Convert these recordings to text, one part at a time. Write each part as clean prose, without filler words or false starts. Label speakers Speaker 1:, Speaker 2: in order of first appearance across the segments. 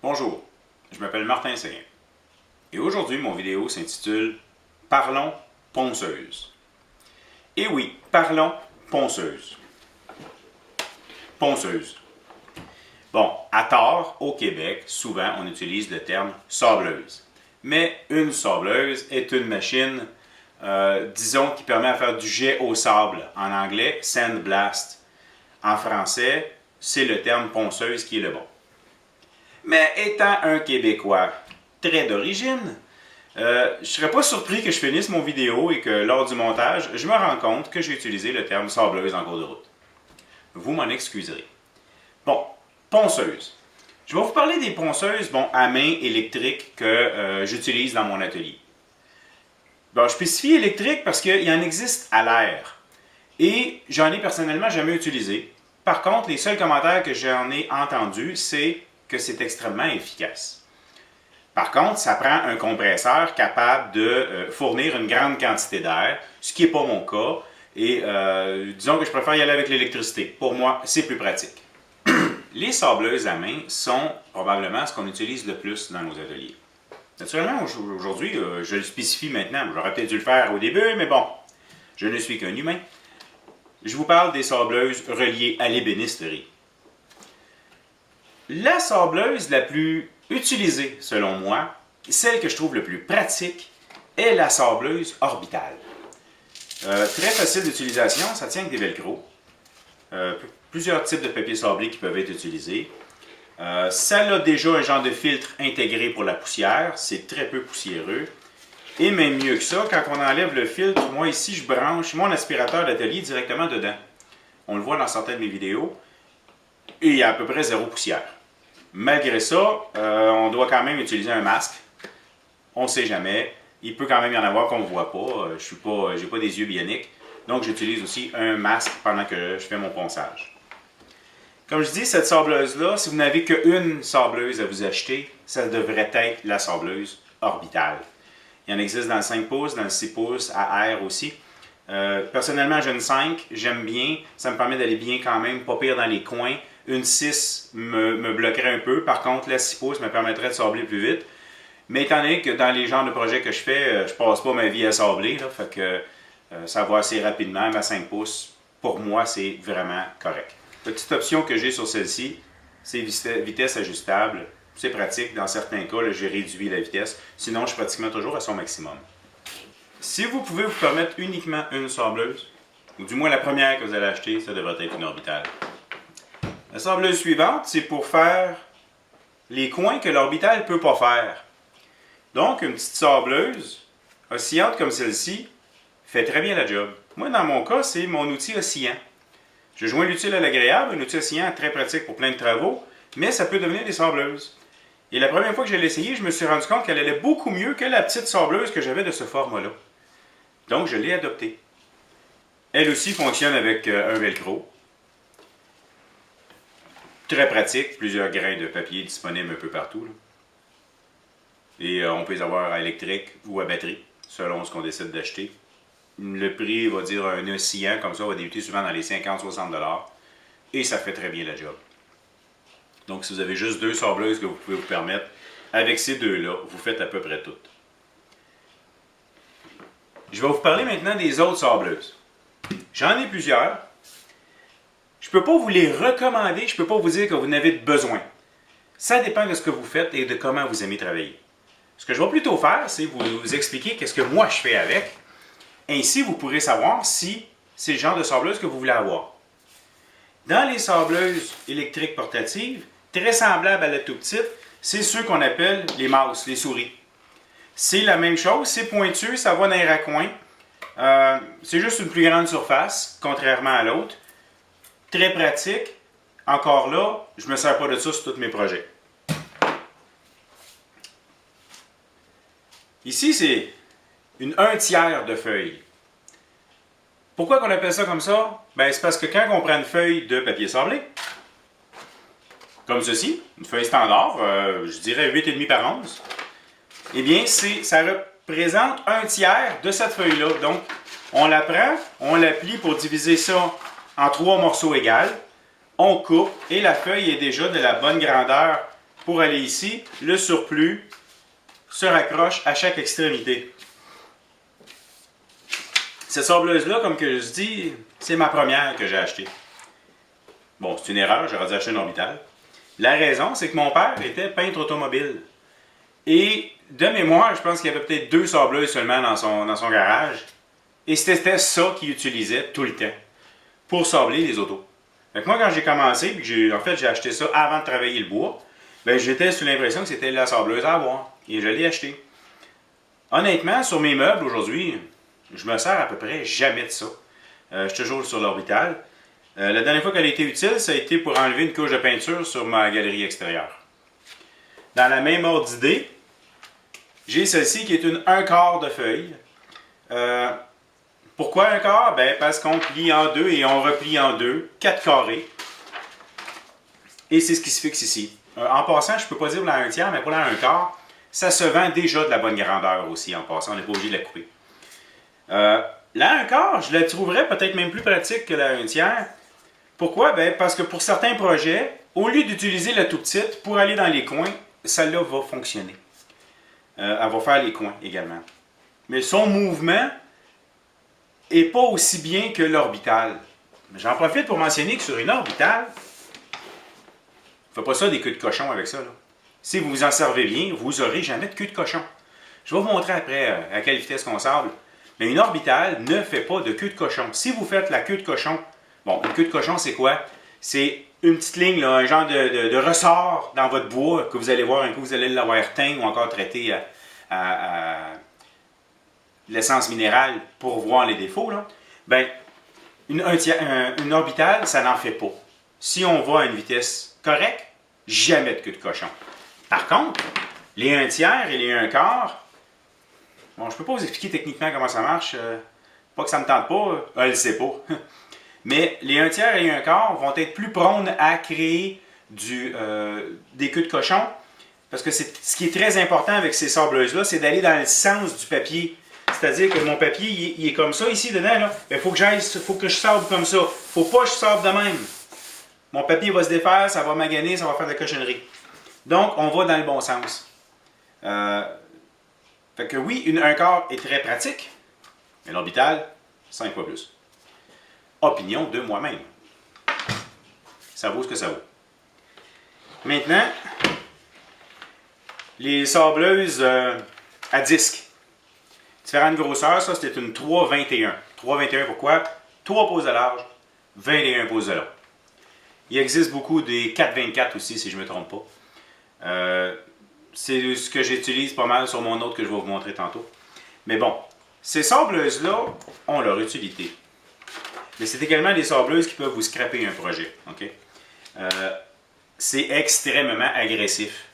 Speaker 1: Bonjour, je m'appelle Martin Séguin et aujourd'hui mon vidéo s'intitule Parlons ponceuse. Et oui, parlons ponceuse. Ponceuse. Bon, à tort, au Québec, souvent on utilise le terme sableuse. Mais une sableuse est une machine, disons, qui permet de faire du jet au sable. En anglais, sandblast. En français, c'est le terme ponceuse qui est le bon. Mais étant un Québécois très d'origine, je ne serais pas surpris que je finisse mon vidéo et que lors du montage, je me rends compte que j'ai utilisé le terme sableuse en cours de route. Vous m'en excuserez. Bon, ponceuse. Je vais vous parler des ponceuses à main électriques que j'utilise dans mon atelier. Bon, je spécifie électrique parce qu'il en existe à l'air. Et j'en ai personnellement jamais utilisé. Par contre, les seuls commentaires que j'en ai entendus, c'est que c'est extrêmement efficace. Par contre, ça prend un compresseur capable de fournir une grande quantité d'air, ce qui n'est pas mon cas. Et disons que je préfère y aller avec l'électricité. Pour moi, c'est plus pratique. Les sableuses à main sont probablement ce qu'on utilise le plus dans nos ateliers. Naturellement, aujourd'hui, je le spécifie maintenant. J'aurais peut-être dû le faire au début, mais bon, je ne suis qu'un humain. Je vous parle des sableuses reliées à l'ébénisterie. La sableuse la plus utilisée, selon moi, celle que je trouve le plus pratique, est la sableuse orbitale. Très facile d'utilisation, ça tient avec des velcro. Plusieurs types de papier sablé qui peuvent être utilisés. Ça a déjà un genre de filtre intégré pour la poussière, c'est très peu poussiéreux. Et même mieux que ça, quand on enlève le filtre, moi ici je branche mon aspirateur d'atelier directement dedans. On le voit dans certaines de mes vidéos. Et il y a à peu près zéro poussière. Malgré ça, on doit quand même utiliser un masque. On ne sait jamais. Il peut quand même y en avoir qu'on ne voit pas. Je n'ai pas des yeux bioniques. Donc, j'utilise aussi un masque pendant que je fais mon ponçage. Comme je dis, cette sableuse-là, si vous n'avez qu'une sableuse à vous acheter, ça devrait être la sableuse orbitale. Il y en existe dans le 5 pouces, dans le 6 pouces, à air aussi. Personnellement, j'ai une 5, j'aime bien. Ça me permet d'aller bien quand même, pas pire dans les coins. Une 6 me bloquerait un peu. Par contre, la 6 pouces me permettrait de sabler plus vite. Mais étant donné que dans les genres de projets que je fais, je passe pas ma vie à sabler. Là, fait que ça va assez rapidement. Ma 5 pouces, pour moi, c'est vraiment correct. Petite option que j'ai sur celle-ci, c'est vitesse ajustable. C'est pratique. Dans certains cas, j'ai réduit la vitesse. Sinon, je suis pratiquement toujours à son maximum. Si vous pouvez vous permettre uniquement une sableuse, ou du moins la première que vous allez acheter, ça devrait être une orbitale. La sableuse suivante, c'est pour faire les coins que l'orbitale ne peut pas faire. Donc, une petite sableuse oscillante comme celle-ci fait très bien la job. Moi, dans mon cas, c'est mon outil oscillant. Je joins l'utile à l'agréable, un outil oscillant très pratique pour plein de travaux, mais ça peut devenir des sableuses. Et la première fois que je l'ai essayé, je me suis rendu compte qu'elle allait beaucoup mieux que la petite sableuse que j'avais de ce format-là. Donc, je l'ai adoptée. Elle aussi fonctionne avec un velcro. Très pratique, plusieurs grains de papier disponibles un peu partout. Là. Et on peut les avoir à électrique ou à batterie, selon ce qu'on décide d'acheter. Le prix, va dire un oscillant comme ça, va débuter souvent dans les 50-60 $. Et ça fait très bien la job. Donc, si vous avez juste deux sableuses que vous pouvez vous permettre, avec ces deux-là, vous faites à peu près tout. Je vais vous parler maintenant des autres sableuses. J'en ai plusieurs. Je ne peux pas vous les recommander, je ne peux pas vous dire que vous en avez besoin. Ça dépend de ce que vous faites et de comment vous aimez travailler. Ce que je vais plutôt faire, c'est vous expliquer qu'est-ce que moi je fais avec. Ainsi, vous pourrez savoir si c'est le genre de sableuse que vous voulez avoir. Dans les sableuses électriques portatives, très semblables à la toute petite, c'est ceux qu'on appelle les mouses, les souris. C'est la même chose, c'est pointu, ça va dans les raccoins. C'est juste une plus grande surface, contrairement à l'autre. Très pratique. Encore là, je ne me sers pas de ça sur tous mes projets. Ici, c'est une 1/3 de feuille. Pourquoi on appelle ça comme ça? Ben, c'est parce que quand on prend une feuille de papier sablé, comme ceci, une feuille standard, je dirais 8,5 par 11, eh bien, ça représente 1/3 de cette feuille-là. Donc, on la prend, on la plie pour diviser ça en 3 morceaux égaux, on coupe et la feuille est déjà de la bonne grandeur pour aller ici, le surplus se raccroche à chaque extrémité. Cette sableuse-là, comme que je dis, c'est ma première que j'ai achetée. Bon, c'est une erreur, j'aurais dû acheter une orbitale. La raison, c'est que mon père était peintre automobile. Et de mémoire, je pense qu'il y avait peut-être 2 sableuses seulement dans son garage. Et c'était ça qu'il utilisait tout le temps pour sabler les autos. Fait que moi, quand j'ai commencé, puis j'ai acheté ça avant de travailler le bois, ben, j'étais sous l'impression que c'était la sableuse à avoir. Et je l'ai acheté. Honnêtement, sur mes meubles aujourd'hui, je me sers à peu près jamais de ça. Je suis toujours sur l'orbital. La dernière fois qu'elle a été utile, ça a été pour enlever une couche de peinture sur ma galerie extérieure. Dans la même ordre d'idée, j'ai celle-ci qui est une 1/4 de feuille. Pourquoi 1/4? Ben, parce qu'on plie en deux et on replie en deux, 4 carrés. Et c'est ce qui se fixe ici. En passant, je ne peux pas dire pour la 1/3, mais pour la 1/4, ça se vend déjà de la bonne grandeur aussi en passant. On n'est pas obligé de la couper. La 1/4, je la trouverais peut-être même plus pratique que la 1/3. Pourquoi? Ben, parce que pour certains projets, au lieu d'utiliser la tout petite, pour aller dans les coins, celle-là va fonctionner. Elle va faire les coins également. Mais son mouvement n'est pas aussi bien que l'orbital. J'en profite pour mentionner que sur une orbitale, ne faites pas ça des queues de cochon avec ça. Là. Si vous vous en servez bien, vous n'aurez jamais de queue de cochon. Je vais vous montrer après à quelle vitesse qu'on sable. Mais une orbitale ne fait pas de queue de cochon. Si vous faites la queue de cochon, bon, une queue de cochon, c'est quoi? C'est une petite ligne, là, un genre de ressort dans votre bois que vous allez voir un coup, vous allez l'avoir teint ou encore traité à l'essence minérale pour voir les défauts. Là. Ben, une orbitale, ça n'en fait pas. Si on va à une vitesse correcte, jamais de queue de cochon. Par contre, les 1/3 et les 1/4, bon, je ne peux pas vous expliquer techniquement comment ça marche. Pas que ça ne me tente pas, elle ne le sait pas. Mais les 1/3 et les 1/4 vont être plus prônes à créer des queues de cochon. Parce que ce qui est très important avec ces sableuses-là, c'est d'aller dans le sens du papier. C'est-à-dire que mon papier, il est comme ça ici dedans. Il faut que je sable comme ça. Il ne faut pas que je sable de même. Mon papier va se défaire, ça va maganer, ça va faire de la cochonnerie. Donc, on va dans le bon sens. Fait que oui, une 1/4 est très pratique, mais l'orbital, 5 fois plus. Opinion de moi-même. Ça vaut ce que ça vaut. Maintenant, les sableuses à disque. Différentes grosseurs, ça c'était une 3,21. 3,21 pourquoi? 3 pouces de large, 21 pouces de long. Il existe beaucoup des 4,24 aussi, si je ne me trompe pas. C'est ce que j'utilise pas mal sur mon autre que je vais vous montrer tantôt. Mais bon, ces sableuses-là ont leur utilité. Mais c'est également des sableuses qui peuvent vous scraper un projet. Okay? C'est extrêmement agressif.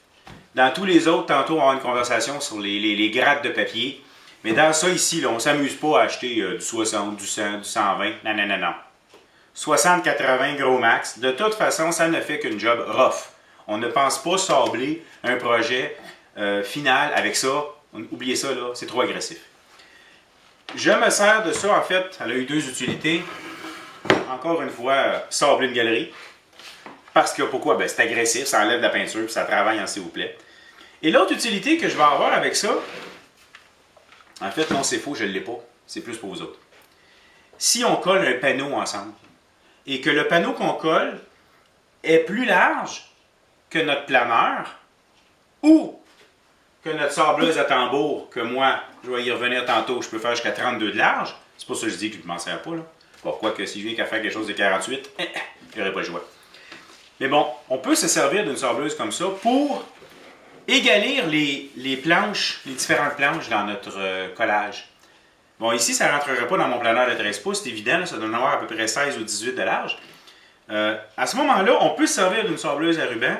Speaker 1: Dans tous les autres, tantôt on va avoir une conversation sur les grattes de papier. Mais dans ça ici, là, on ne s'amuse pas à acheter du 60, du 100, du 120. Non, non, non, non. 60-80 gros max. De toute façon, ça ne fait qu'une job rough. On ne pense pas sabler un projet final avec ça. Oubliez ça, là, c'est trop agressif. Je me sers de ça, en fait. Elle a eu 2 utilités. Encore une fois, sabler une galerie. Parce que pourquoi? Ben, c'est agressif, ça enlève de la peinture, puis ça travaille en s'il vous plaît. Et l'autre utilité que je vais avoir avec ça, en fait, non, c'est faux, je ne l'ai pas. C'est plus pour vous autres. Si on colle un panneau ensemble, et que le panneau qu'on colle est plus large que notre planeur, ou que notre sableuse à tambour, que moi, je vais y revenir tantôt, je peux faire jusqu'à 32 de large, c'est pour ça que je dis que je ne m'en sers pas. Là. Pourquoi que si je viens qu'à faire quelque chose de 48, je n'aurai pas le choix. Mais bon, on peut se servir d'une sableuse comme ça pour égalir les planches, les différentes planches dans notre collage. Bon, ici, ça ne rentrerait pas dans mon planeur de 13 pouces, c'est évident, là, ça doit en avoir à peu près 16 ou 18 de large. À ce moment-là, on peut se servir d'une sableuse à ruban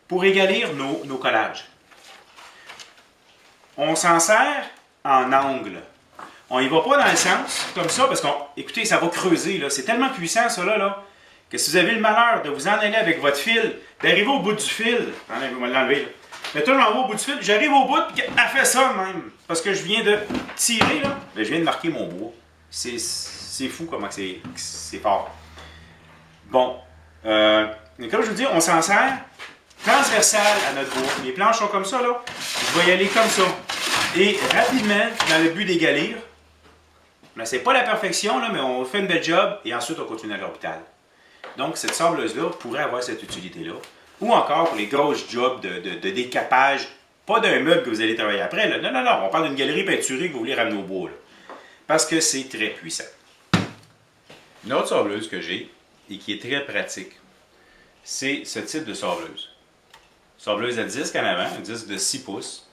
Speaker 1: pour égalir nos collages. On s'en sert en angle. On n'y va pas dans le sens, comme ça, parce qu'on, écoutez, ça va creuser, là. C'est tellement puissant, ça, là, que si vous avez le malheur de vous en aller avec votre fil, d'arriver au bout du fil, attendez, vous me l'enlever, là. Mettons, j'en vais au bout du fil, j'arrive au bout, et elle fait ça même. Parce que je viens de tirer, là. Bien, je viens de marquer mon bois. C'est fou comment c'est fort. Bon. Comme je vous dis, on s'en sert transversale à notre bois. Les planches sont comme ça, là. Je vais y aller comme ça. Et rapidement, dans le but d'égalir, c'est pas la perfection, là, mais on fait une belle job et ensuite on continue à l'orbital. Donc, cette sableuse-là pourrait avoir cette utilité-là. Ou encore pour les grosses jobs de décapage, pas d'un meuble que vous allez travailler après. Là. Non, non, non, on parle d'une galerie peinturée que vous voulez ramener au bois. Là. Parce que c'est très puissant. Une autre sableuse que j'ai et qui est très pratique, c'est ce type de sableuse. Sableuse à disque en avant, un disque de 6 pouces,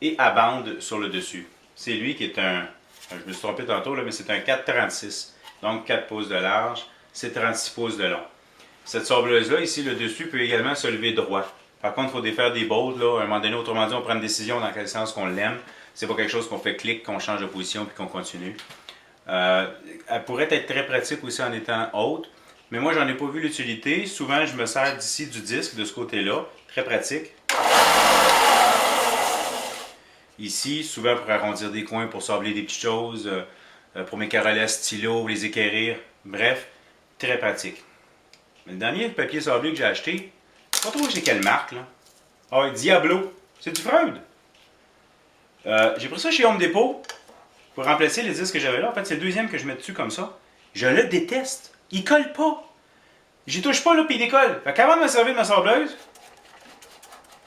Speaker 1: et à bande sur le dessus. C'est lui qui est un, je me suis trompé tantôt, là, mais c'est un 4,36. Donc 4 pouces de large, c'est 36 pouces de long. Cette sableuse-là, ici, le dessus peut également se lever droit. Par contre, il faut défaire des bolts, là, à un moment donné, autrement dit, on prend une décision dans quel sens qu'on l'aime. C'est pas quelque chose qu'on fait clic, qu'on change de position puis qu'on continue. Elle pourrait être très pratique aussi en étant haute, mais moi, j'en ai pas vu l'utilité. Souvent, je me sers d'ici du disque, de ce côté-là. Très pratique. Ici, souvent pour arrondir des coins, pour sabler des petites choses, pour mes carolets à stylo, les équerrir. Bref, très pratique. Mais le dernier papier sablé que j'ai acheté, pas trop chez quelle marque, là. Ah, Diablo. C'est du Freud. J'ai pris ça chez Home Depot pour remplacer les disques que j'avais là. En fait, c'est le deuxième que je mets dessus comme ça. Je le déteste. Il colle pas. J'y touche pas, là, puis il décolle. Fait qu'avant de me servir de ma sableuse,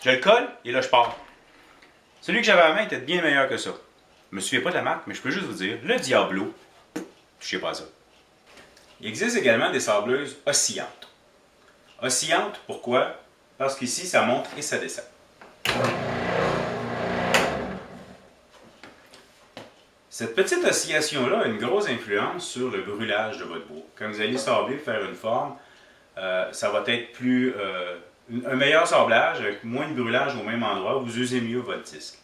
Speaker 1: je le colle et là, je pars. Celui que j'avais à la main était bien meilleur que ça. Je me souviens pas de la marque, mais je peux juste vous dire, le Diablo, je sais pas ça. Il existe également des sableuses oscillantes. Oscillantes, pourquoi? Parce qu'ici, ça monte et ça descend. Cette petite oscillation-là a une grosse influence sur le brûlage de votre bois. Quand vous allez sabler, faire une forme, ça va être un meilleur sablage avec moins de brûlage au même endroit. Vous usez mieux votre disque.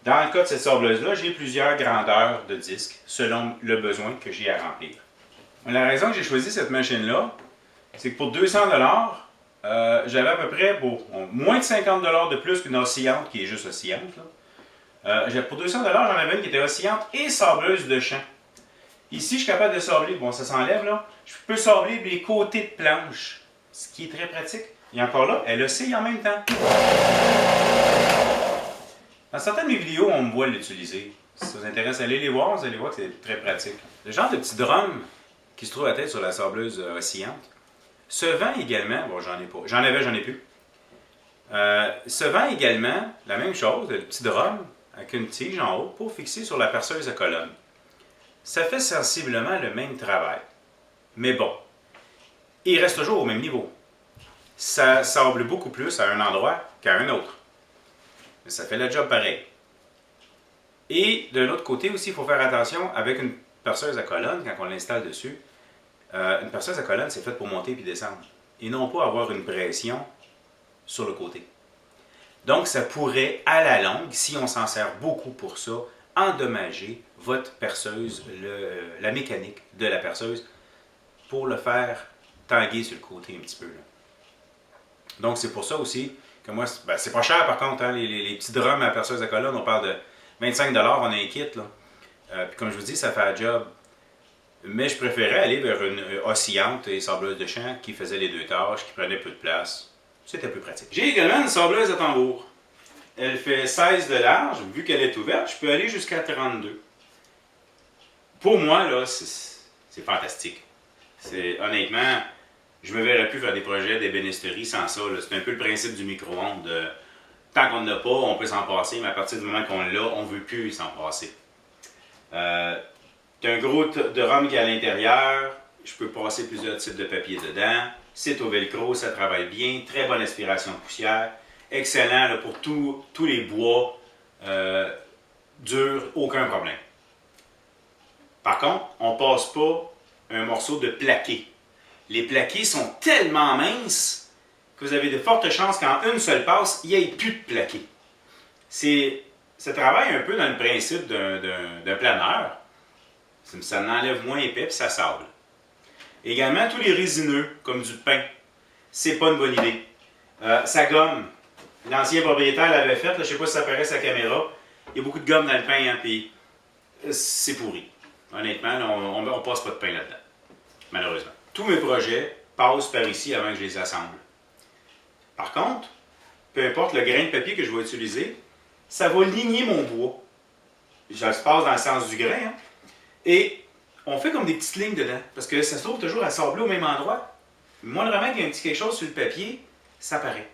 Speaker 1: Dans le cas de cette sableuse-là, j'ai plusieurs grandeurs de disques selon le besoin que j'ai à remplir. La raison que j'ai choisi cette machine-là, c'est que pour 200 $, j'avais à peu près moins de 50 $ de plus qu'une oscillante qui est juste oscillante. Pour 200 $, j'en avais une qui était oscillante et sableuse de champ. Ici, je suis capable de sabler, bon ça s'enlève là, je peux sabler les côtés de planche, ce qui est très pratique. Et encore là, elle oscille en même temps. Dans certaines de mes vidéos, on me voit l'utiliser. Si ça vous intéresse, allez les voir, vous allez voir que c'est très pratique. Le genre de petit drum qui se trouve à la tête sur la sableuse oscillante se vend également, bon j'en ai pas, j'en avais, j'en ai plus. Se vend également la même chose, le petit drum avec une tige en haut pour fixer sur la perceuse à colonne. Ça fait sensiblement le même travail. Mais bon, il reste toujours au même niveau. Ça sable beaucoup plus à un endroit qu'à un autre. Mais ça fait le job pareil. Et de l'autre côté aussi, il faut faire attention avec une perceuse à colonne, quand on l'installe dessus. Une perceuse à colonne, c'est fait pour monter et descendre. Et non pas avoir une pression sur le côté. Donc, ça pourrait, à la longue, si on s'en sert beaucoup pour ça, endommager votre perceuse, la mécanique de la perceuse, pour le faire tanguer sur le côté un petit peu. Là. Donc, c'est pour ça aussi que moi, c'est pas cher par contre, hein, les petits drums à perceuse à colonne, on parle de 25 $, on a un kit. Là. Puis comme je vous dis, ça fait un job. Mais je préférais aller vers une oscillante et sableuse de champ qui faisait les deux tâches, qui prenait peu de place. C'était plus pratique. J'ai également une sableuse à tambour. Elle fait 16 de large, vu qu'elle est ouverte, je peux aller jusqu'à 32. Pour moi, là, c'est fantastique. Honnêtement, je me verrais plus faire des projets d'ébénisterie sans ça. C'est un peu le principe du micro-ondes. Tant qu'on ne l'a pas, on peut s'en passer, mais à partir du moment qu'on l'a, on ne veut plus s'en passer. C'est un gros drum qui est à l'intérieur. Je peux passer plusieurs types de papier dedans. C'est au velcro, ça travaille bien. Très bonne aspiration de poussière. Excellent là, pour tous les bois durs, aucun problème. Par contre, on ne passe pas un morceau de plaqué. Les plaqués sont tellement minces que vous avez de fortes chances qu'en une seule passe, il n'y ait plus de plaqué. Ça travaille un peu dans le principe d'un planeur. Ça en enlève moins épais et ça sable. Également, tous les résineux, comme du pain, c'est pas une bonne idée. Ça gomme. L'ancien propriétaire l'avait fait, là, je ne sais pas si ça apparaît sa caméra. Il y a beaucoup de gomme dans le pain, hein, puis c'est pourri. Honnêtement, là, on ne passe pas de pain là-dedans. Malheureusement. Tous mes projets passent par ici avant que je les assemble. Par contre, peu importe le grain de papier que je vais utiliser, ça va ligner mon bois. Ça se passe dans le sens du grain. Hein? Et on fait comme des petites lignes dedans, parce que ça se trouve toujours à sabler au même endroit. Moindrement qu'il y a un petit quelque chose sur le papier, ça paraît.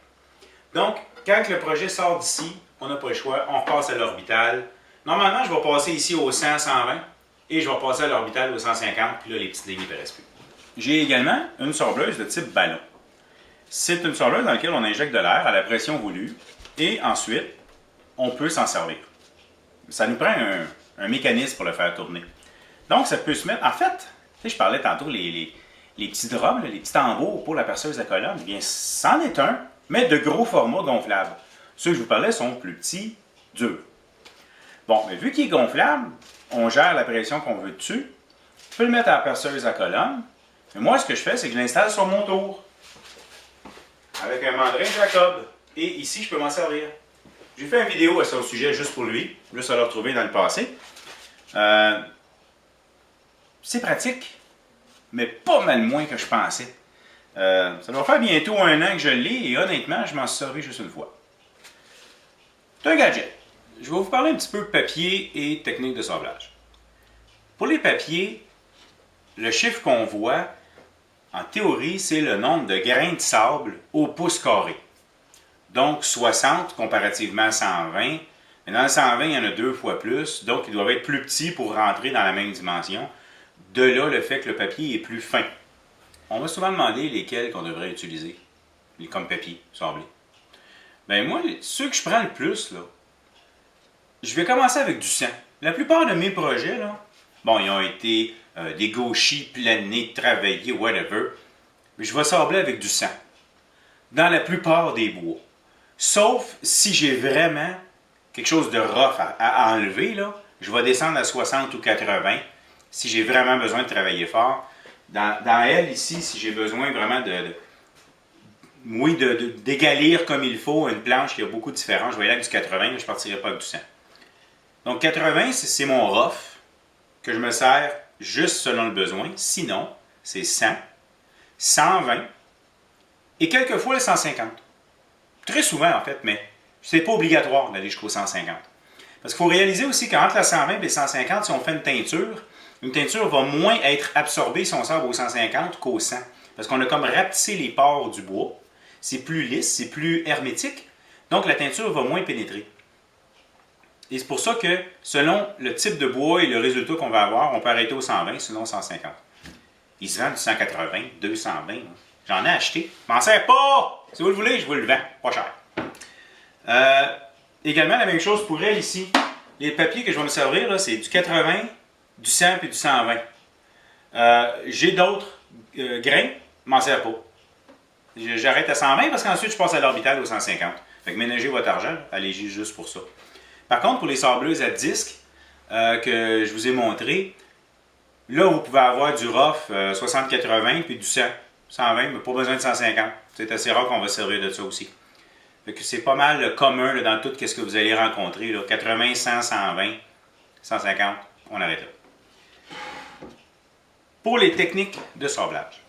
Speaker 1: Donc, quand le projet sort d'ici, on n'a pas le choix, on repasse à l'orbital. Normalement, je vais passer ici au 100, 120, et je vais passer à l'orbital au 150, puis là, les petites lignes ne paraissent plus. J'ai également une sableuse de type ballon. C'est une sableuse dans laquelle on injecte de l'air à la pression voulue, et ensuite, on peut s'en servir. Ça nous prend un mécanisme pour le faire tourner. Donc, ça peut se mettre... En fait, je parlais tantôt les petits drums, les petits tambours pour la perceuse à colonne. Eh bien, c'en est un, mais de gros format gonflable. Ceux que je vous parlais sont plus petits, durs. Bon, mais vu qu'il est gonflable, on gère la pression qu'on veut dessus. Je peux le mettre à la perceuse à colonne. Mais moi, ce que je fais, c'est que je l'installe sur mon tour. Avec un mandrin Jacob. Et ici, je peux m'en servir. J'ai fait une vidéo à son sujet juste pour lui. Juste à le retrouver dans le passé. C'est pratique, mais pas mal moins que je pensais. Ça doit faire bientôt 1 an que je l'ai et honnêtement, je m'en suis servi juste une fois. C'est un gadget. Je vais vous parler un petit peu de papier et technique de sablage. Pour les papiers, le chiffre qu'on voit, en théorie, c'est le nombre de grains de sable au pouce carré. Donc 60 comparativement à 120. Mais dans le 120, il y en a 2 fois plus, donc ils doivent être plus petits pour rentrer dans la même dimension. De là, le fait que le papier est plus fin. On m'a souvent demandé lesquels qu'on devrait utiliser comme papier sablé. Ben moi, ceux que je prends le plus, là, je vais commencer avec du sang. La plupart de mes projets, là, bon, ils ont été des gauchis, planés, travaillés, whatever. Mais je vais sabler avec du sang. Dans la plupart des bois. Sauf si j'ai vraiment quelque chose de rough à enlever, là, je vais descendre à 60 ou 80 si j'ai vraiment besoin de travailler fort. Dans elle, ici, si j'ai besoin vraiment d'égalir comme il faut une planche qui a beaucoup de différences, je vais aller avec du 80, mais je ne partirai pas avec du 100. Donc 80, c'est mon rough que je me sers juste selon le besoin. Sinon, c'est 100, 120 et quelquefois le 150. Très souvent, en fait, mais c'est pas obligatoire d'aller jusqu'au 150. Parce qu'il faut réaliser aussi qu'entre la 120 et le 150, si on fait une teinture va moins être absorbée si on sort au 150 qu'au 100. Parce qu'on a comme rapetissé les pores du bois. C'est plus lisse, c'est plus hermétique. Donc la teinture va moins pénétrer. Et c'est pour ça que, selon le type de bois et le résultat qu'on va avoir, on peut arrêter au 120, sinon au 150. Il se vend du 180, 220. J'en ai acheté. Je m'en sers pas! Si vous le voulez, je vous le vends. Pas cher. Également, la même chose pour elle ici. Les papiers que je vais me servir, c'est du 80, du 100 et du 120. J'ai d'autres grains, je m'en sers pas. J'arrête à 120 parce qu'ensuite, je passe à l'orbital au 150. Fait que ménagez votre argent, allez-y juste pour ça. Par contre, pour les sableuses à disque que je vous ai montré, là, vous pouvez avoir du rough 60-80 puis du 100. 120, mais pas besoin de 150. C'est assez rare qu'on va se servir de ça aussi. Fait que c'est pas mal commun là, dans tout ce que vous allez rencontrer. Là. 80, 100, 120, 150, on arrête là. Pour les techniques de sablage.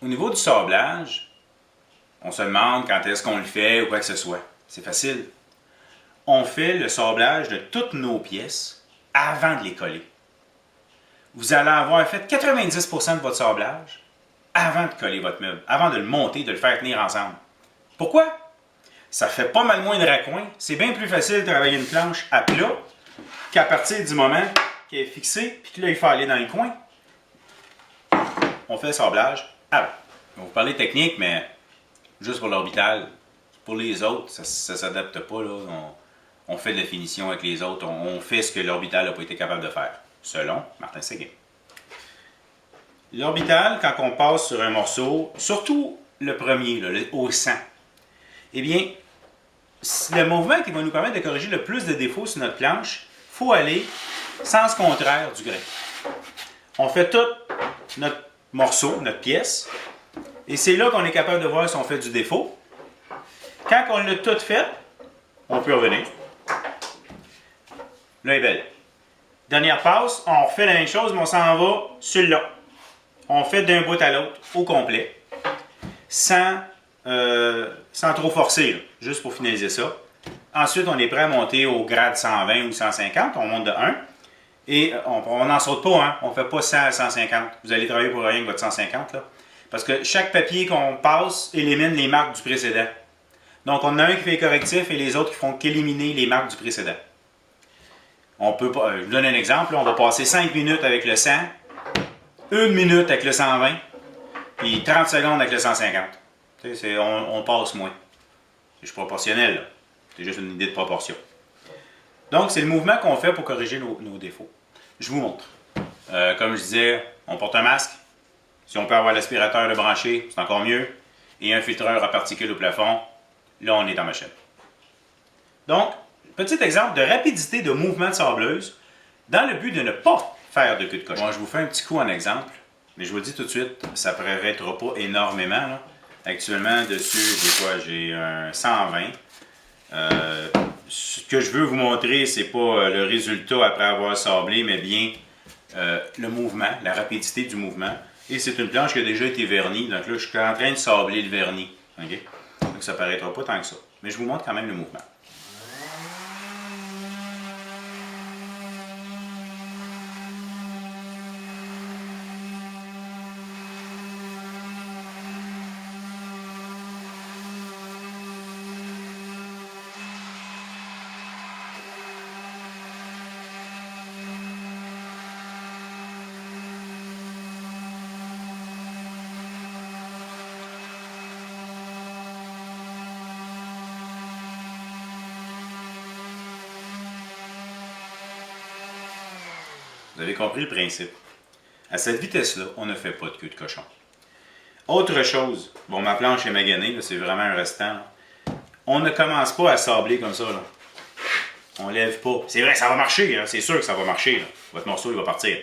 Speaker 1: Au niveau du sablage, on se demande quand est-ce qu'on le fait ou quoi que ce soit. C'est facile. On fait le sablage de toutes nos pièces avant de les coller. Vous allez avoir fait 90% de votre sablage avant de coller votre meuble, avant de le monter, de le faire tenir ensemble. Pourquoi? Ça fait pas mal moins de raccoins. C'est bien plus facile de travailler une planche à plat qu'à partir du moment qu'elle est fixée, puis que là, il faut aller dans les coins. On fait le sablage avant. On va vous parler technique, mais juste pour l'orbital. Pour les autres, ça ne s'adapte pas. Là. On fait de la finition avec les autres. On fait ce que l'orbital n'a pas été capable de faire, selon Martin Séguin. L'orbital, quand on passe sur un morceau, surtout le premier, là, au 100, eh bien, le mouvement qui va nous permettre de corriger le plus de défauts sur notre planche, il faut aller sens contraire du grain. On fait tout notre morceau, notre pièce, et c'est là qu'on est capable de voir si on fait du défaut. Quand on l'a tout fait, on peut revenir. Là, elle est belle. Dernière passe, on refait la même chose, mais on s'en va sur le long. On fait d'un bout à l'autre, au complet, sans sans trop forcer, là, juste pour finaliser ça. Ensuite, on est prêt à monter au grade 120 ou 150, on monte de 1. Et on n'en saute pas, hein? On ne fait pas 100 à 150. Vous allez travailler pour rien avec votre 150, là. Parce que chaque papier qu'on passe élimine les marques du précédent. Donc, on en a un qui fait les correctifs et les autres qui font qu'éliminer les marques du précédent. On peut pas, je vous donne un exemple, là, on va passer 5 minutes avec le 100, 1 minute avec le 120, puis 30 secondes avec le 150. On passe moins. C'est proportionnel, là. C'est juste une idée de proportion. Donc, c'est le mouvement qu'on fait pour corriger nos défauts. Je vous montre. Comme je disais, on porte un masque. Si on peut avoir l'aspirateur de branché, c'est encore mieux. Et un filtreur à particules au plafond, là, on est en machine. Donc, petit exemple de rapidité de mouvement de sableuse dans le but de ne pas faire de queue de cochon. Moi, je vous fais un petit coup en exemple, mais je vous le dis tout de suite, ça ne paraîtra pas énormément, là. Actuellement, dessus, j'ai un 120. Ce que je veux vous montrer, c'est pas le résultat après avoir sablé, mais bien le mouvement, la rapidité du mouvement. Et c'est une planche qui a déjà été vernie, donc là, je suis en train de sabler le vernis. Okay? Donc ça ne paraîtra pas tant que ça. Mais je vous montre quand même le mouvement. Vous avez compris le principe. À cette vitesse-là, on ne fait pas de queue de cochon. Autre chose, bon, ma planche est maganée, c'est vraiment un restant. Là. On ne commence pas à sabler comme ça. Là. On ne lève pas. C'est vrai, ça va marcher, c'est sûr que ça va marcher. Là. Votre morceau, il va partir.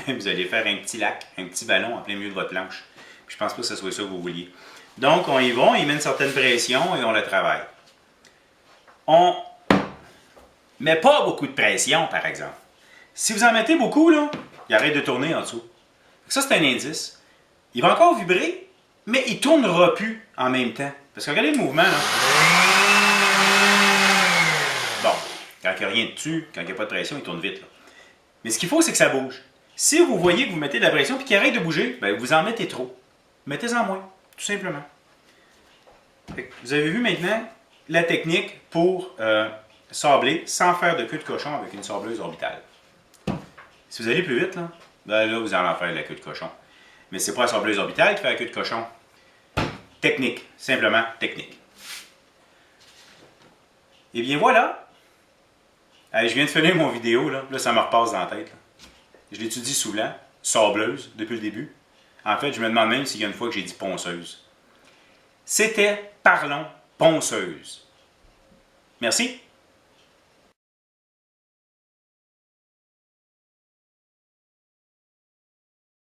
Speaker 1: Mais vous allez faire un petit lac, un petit ballon en plein milieu de votre planche. Puis je pense pas que ce soit ça que vous vouliez. Donc, on y va, on y met une certaine pression et on le travaille. On met pas beaucoup de pression, par exemple. Si vous en mettez beaucoup, là, il arrête de tourner en dessous. Ça, c'est un indice. Il va encore vibrer, mais il ne tournera plus en même temps. Parce que regardez le mouvement, là. Bon, quand il n'y a rien dessus, quand il n'y a pas de pression, il tourne vite. Là. Mais ce qu'il faut, c'est que ça bouge. Si vous voyez que vous mettez de la pression et qu'il arrête de bouger, ben, vous en mettez trop. Mettez-en moins, tout simplement. Vous avez vu maintenant la technique pour sabler sans faire de queue de cochon avec une sableuse orbitale. Si vous allez plus vite, là, ben là, vous allez en faire de la queue de cochon. Mais c'est pas la sableuse orbitale qui fait la queue de cochon. Technique, simplement technique. Et bien voilà. Je viens de finir mon vidéo, là ça me repasse dans la tête. Là. Je l'étudie souvent, sableuse, depuis le début. En fait, je me demande même s'il y a une fois que j'ai dit ponceuse. C'était Parlons ponceuse. Merci.